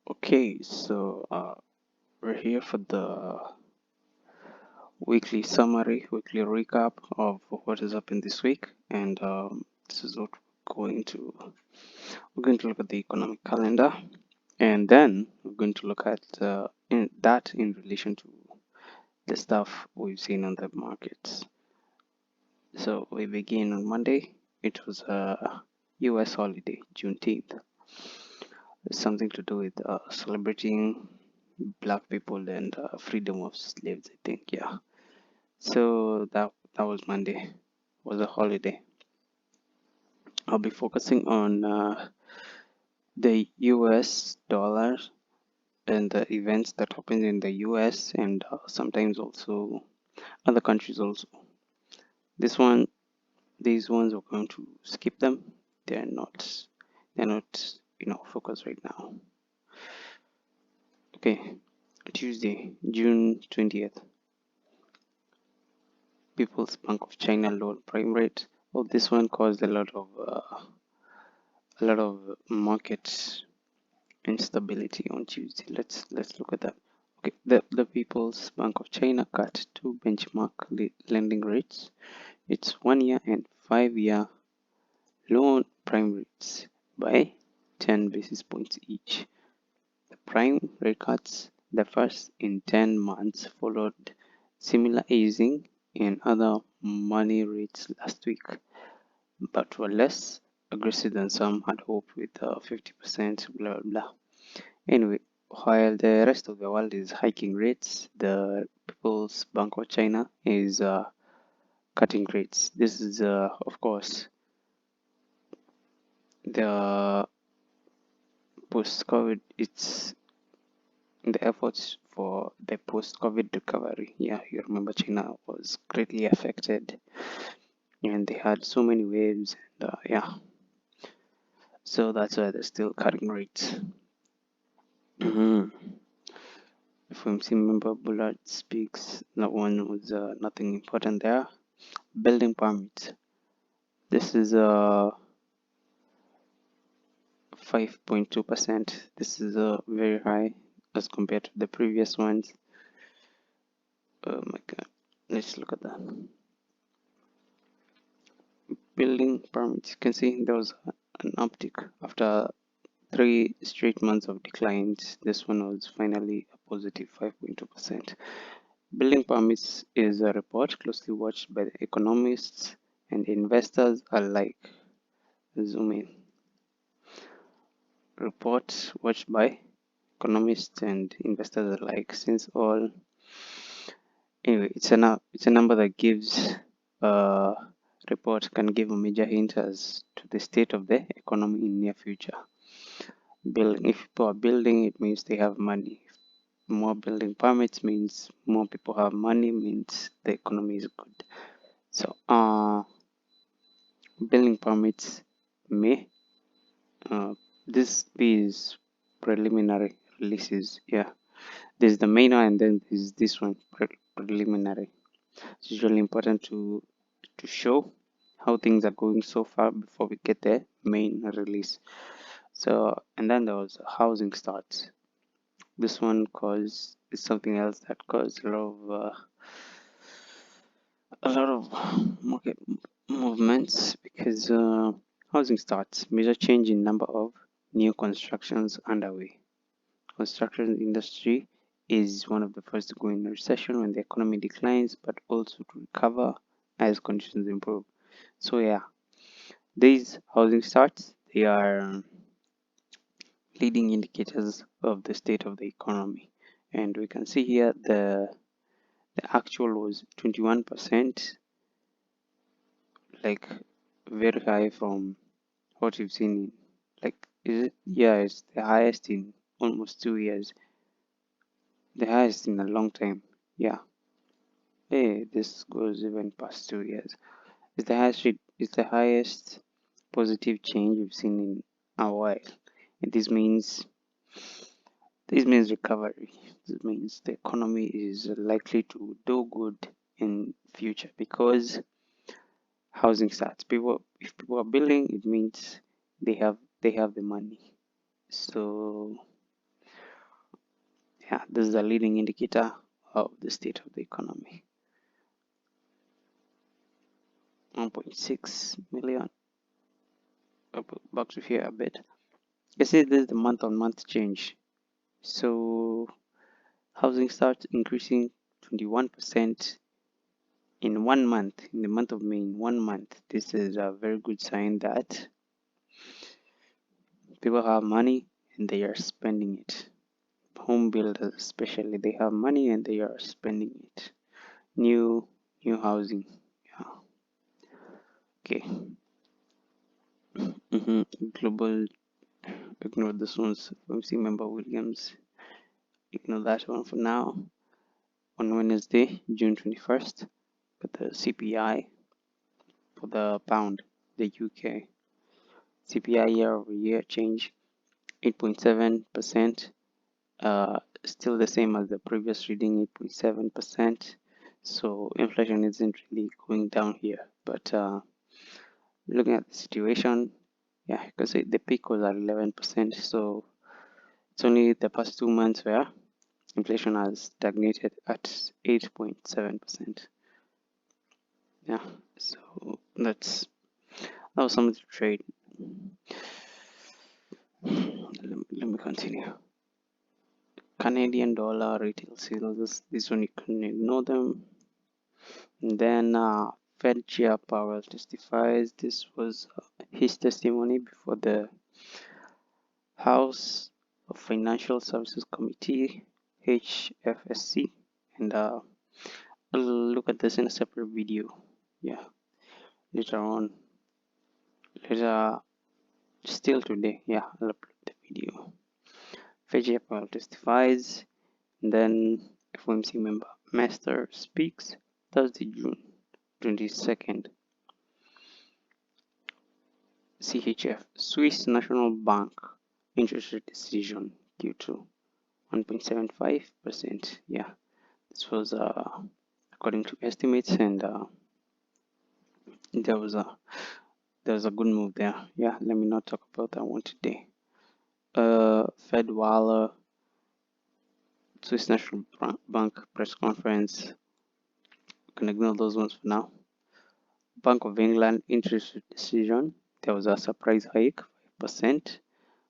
Okay, so we're here for the weekly summary, weekly recap of what is up in this week, and this is what we're going to look at the economic calendar, and then we're going to look at in relation to the stuff we've seen on the markets. So we begin on Monday. It was a U.S. holiday, Juneteenth. Something to do with celebrating black people and freedom of slaves, I think. Yeah. So that was Monday. Was a holiday. I'll be focusing on the US dollar and the events that happen in the US and sometimes also other countries also. This one, these ones we're going to skip them. They're not focused right now. Okay, Tuesday, June 20th. People's Bank of China lowered prime rate. Well, this one caused a lot of market instability on Tuesday. Let's look at that. Okay, the People's Bank of China cut two benchmark lending rates. It's 1 year and 5 year loan prime rates by 10 basis points each. The prime rate cuts, the first in 10 months, followed similar easing in other money rates last week, but were less aggressive than some had hoped with 50% blah blah. Anyway, while the rest of the world is hiking rates, the People's Bank of China is cutting rates. This is, of course, the post-COVID. It's the efforts for the post-COVID recovery. Yeah, you remember China was greatly affected, and they had so many waves. And yeah, so that's why they're still cutting rates. FOMC member Bullard speaks. That one was nothing important there. Building permits. This is 5.2%. This is very high as compared to the previous ones. Oh my god. Let's look at that. Building permits. You can see there was an uptick after 3 straight months of declines. This one was finally a positive 5.2%. Building permits is a report closely watched by the economists and investors alike. Zoom in. Report watched by economists and investors alike, since all anyway it's a number that gives a report can give a major hint as to the state of the economy in near future. Building, if people are building, it means they have money. More building permits means more people have money, means the economy is good. So building permits may this is preliminary releases. Yeah, there's the main one and then there's this one, preliminary. It's usually important to show how things are going so far before we get the main release. So, and then there was housing starts. This one is something else that caused a lot of market movements because housing starts, major change in number of new constructions underway. Construction industry is one of the first to go in a recession when the economy declines, but also to recover as conditions improve. So yeah, these housing starts, they are leading indicators of the state of the economy, and we can see here the actual was 21%, like very high from what you've seen in, like, is it? Yeah, it's the highest in almost 2 years, the highest in a long time. Yeah, hey, this goes even past 2 years. It's the highest positive change we've seen in a while, and this means recovery. This means the economy is likely to do good in future because housing starts. If people are building, it means they have the money. So Yeah, this is a leading indicator of the state of the economy. 1.6 million. Back to here a bit. You see, this is the month-on-month change. So housing starts increasing 21% in 1 month, in the month of May, in 1 month. This is a very good sign that people have money and they are spending it. Home builders especially, they have money and they are spending it. New housing. Yeah. Okay. Global, ignore this one's FOMC member Williams. Ignore that one for now. On Wednesday, June 21st, got the CPI for the pound, the UK. CPI year-over-year change 8.7%, still the same as the previous reading, 8.7%. So inflation isn't really going down here, but looking at the situation, yeah, because the peak was at 11%, so it's only the past 2 months where inflation has stagnated at 8.7%. Yeah, so that was something to trade. Let me continue. Canadian dollar retail sales, this one you can ignore them. And then Fed Chair Powell testifies. This was his testimony before the House of Financial Services Committee, HFSC, and I'll look at this in a separate video. Yeah, later on, still today. Yeah, I'll upload the video. Fed Chair Powell testifies, and then FOMC member Master speaks Thursday, June 22nd. CHF, Swiss National Bank interest rate decision Q2 1.75%. Yeah, this was according to estimates, and there was a good move there. Yeah, let me not talk about that one today. Fed Waller, Swiss National Bank press conference. You can ignore those ones for now. Bank of England interest rate decision. There was a surprise hike, 5%,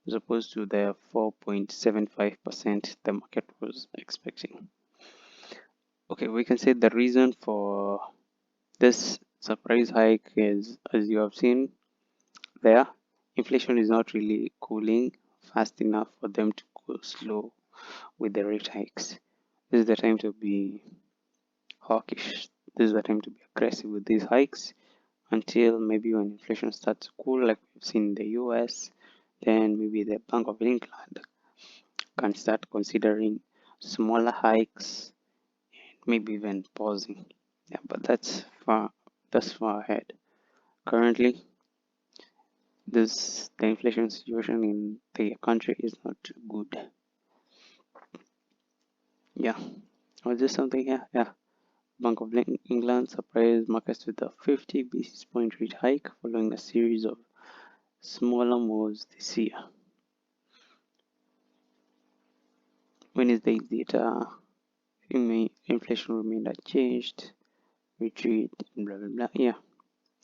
as opposed to the 4.75% the market was expecting. Okay, we can say the reason for this surprise hike is, as you have seen there, inflation is not really cooling fast enough for them to go slow with the rate hikes. This is the time to be hawkish. This is the time to be aggressive with these hikes until maybe when inflation starts to cool, like we've seen in the US, then maybe the Bank of England can start considering smaller hikes, maybe even pausing. Yeah, but that's far ahead. Currently, the inflation situation in the country is not good. Yeah, was there something here? Yeah, Bank of England surprised markets with a 50 basis point rate hike following a series of smaller moves this year. Wednesday's data, inflation remained unchanged, retreat, blah blah blah. Yeah,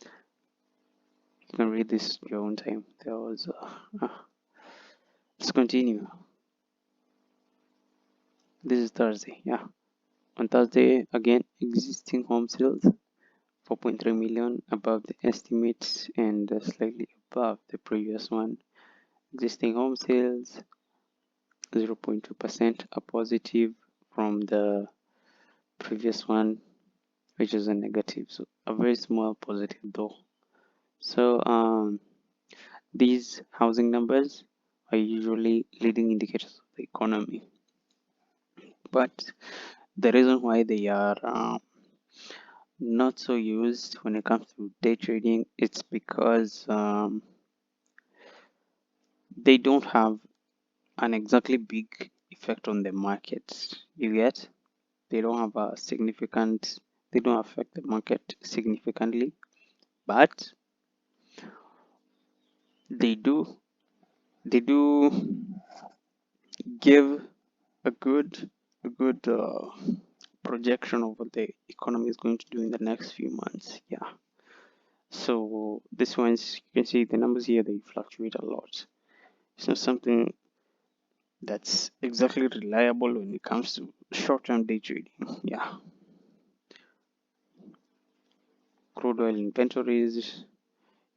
you can read this your own time. There was let's continue. This is Thursday. Yeah, on Thursday again, existing home sales 4.3 million, above the estimates and slightly above the previous one. Existing home sales 0.2%, a positive from the previous one, which is a negative. So a very small positive though. So these housing numbers are usually leading indicators of the economy, but the reason why they are not so used when it comes to day trading, it's because they don't have an exactly big effect on the market. You get? They don't have a significant, they don't affect the market significantly, but they do give a good projection of what the economy is going to do in the next few months. Yeah. So this one's, you can see the numbers here, they fluctuate a lot. It's not something that's exactly reliable when it comes to short-term day trading. Yeah. Crude oil inventories,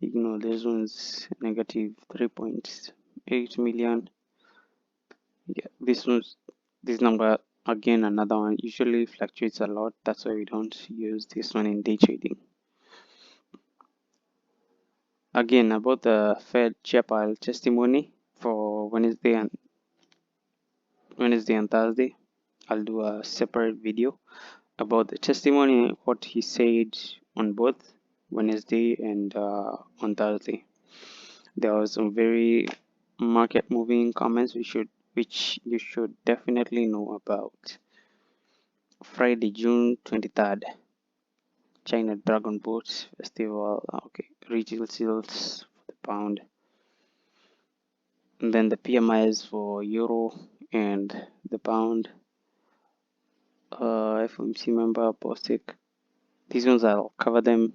ignore this one's negative 3.8 million. Yeah, this number again, another one usually fluctuates a lot. That's why we don't use this one in day trading. Again, about the Fed chair powell testimony for Wednesday and Thursday, I'll do a separate video about the testimony, what he said on both Wednesday and on Thursday. There was some very market moving comments which you should definitely know about. Friday, June 23rd, China Dragon Boat Festival. Okay, retail sales for the pound. And then the PMIs for euro and the pound. FOMC member Bostic. These ones I'll cover them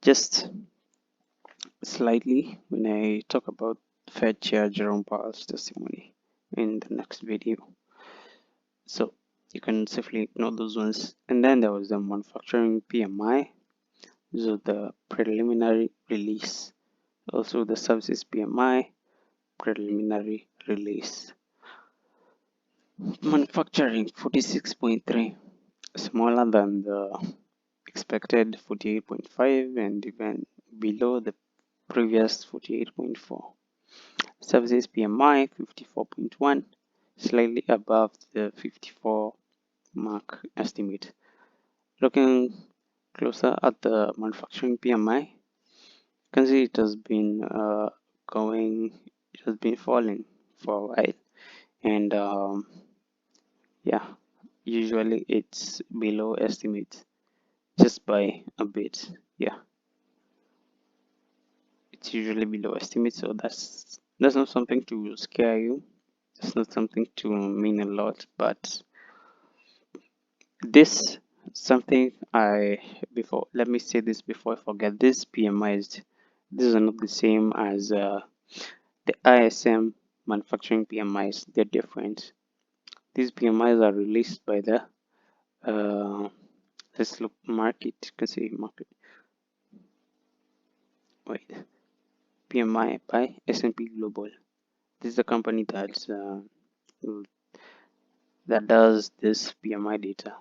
just slightly when I talk about Fed Chair Jerome Powell's testimony in the next video. So you can safely ignore those ones. And then there was the manufacturing PMI. These are the preliminary release. Also the services PMI, preliminary release. Manufacturing 46.3, smaller than the expected 48.5 and even below the previous 48.4. Services PMI 54.1, slightly above the 54 mark estimate. Looking closer at the manufacturing PMI, you can see it has been falling for a while, and yeah, usually it's below estimate just by a bit. Yeah, it's usually below estimate, so that's not something to scare you. That's not something to mean a lot, but this something let me say this before I forget. This PMIs, these are not the same as the ISM manufacturing PMIs. They're different. These PMIs are released by the let's look market. You can see market. Wait, PMI by S&P Global. This is the company that does this PMI data,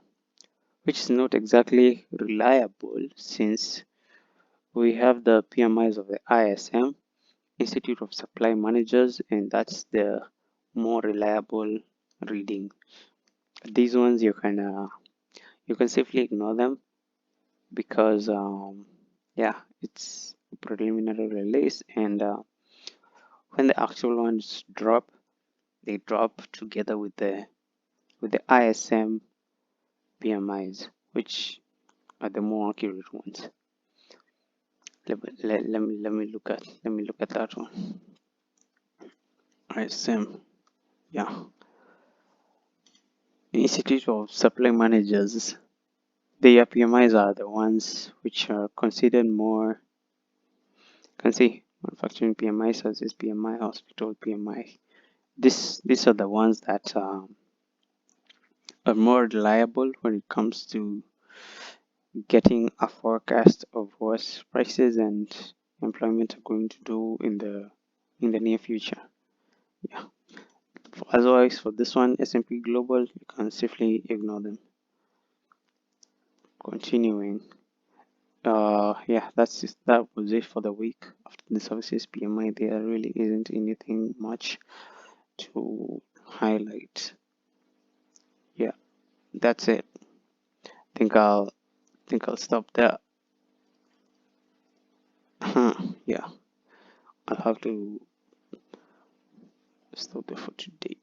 which is not exactly reliable since we have the PMIs of the ISM, Institute of Supply Managers, and that's the more reliable reading. These ones you can safely ignore them because yeah, it's a preliminary release, and when the actual ones drop, they drop together with the ISM PMIs, which are the more accurate ones. Let me look at that one. ISM, yeah, Institute of Supply Managers. Their PMIs are the ones which are considered more. You can see manufacturing PMI, services PMI, hospital PMI. These are the ones that are more reliable when it comes to getting a forecast of what prices and employment are going to do in the near future. Yeah. Otherwise, for this one, S&P Global, you can safely ignore them. Continuing. Yeah, that was it for the week. After the services PMI, there really isn't anything much to highlight. Yeah, that's it. Think I'll stop there. Yeah, I'll have to stop there for today.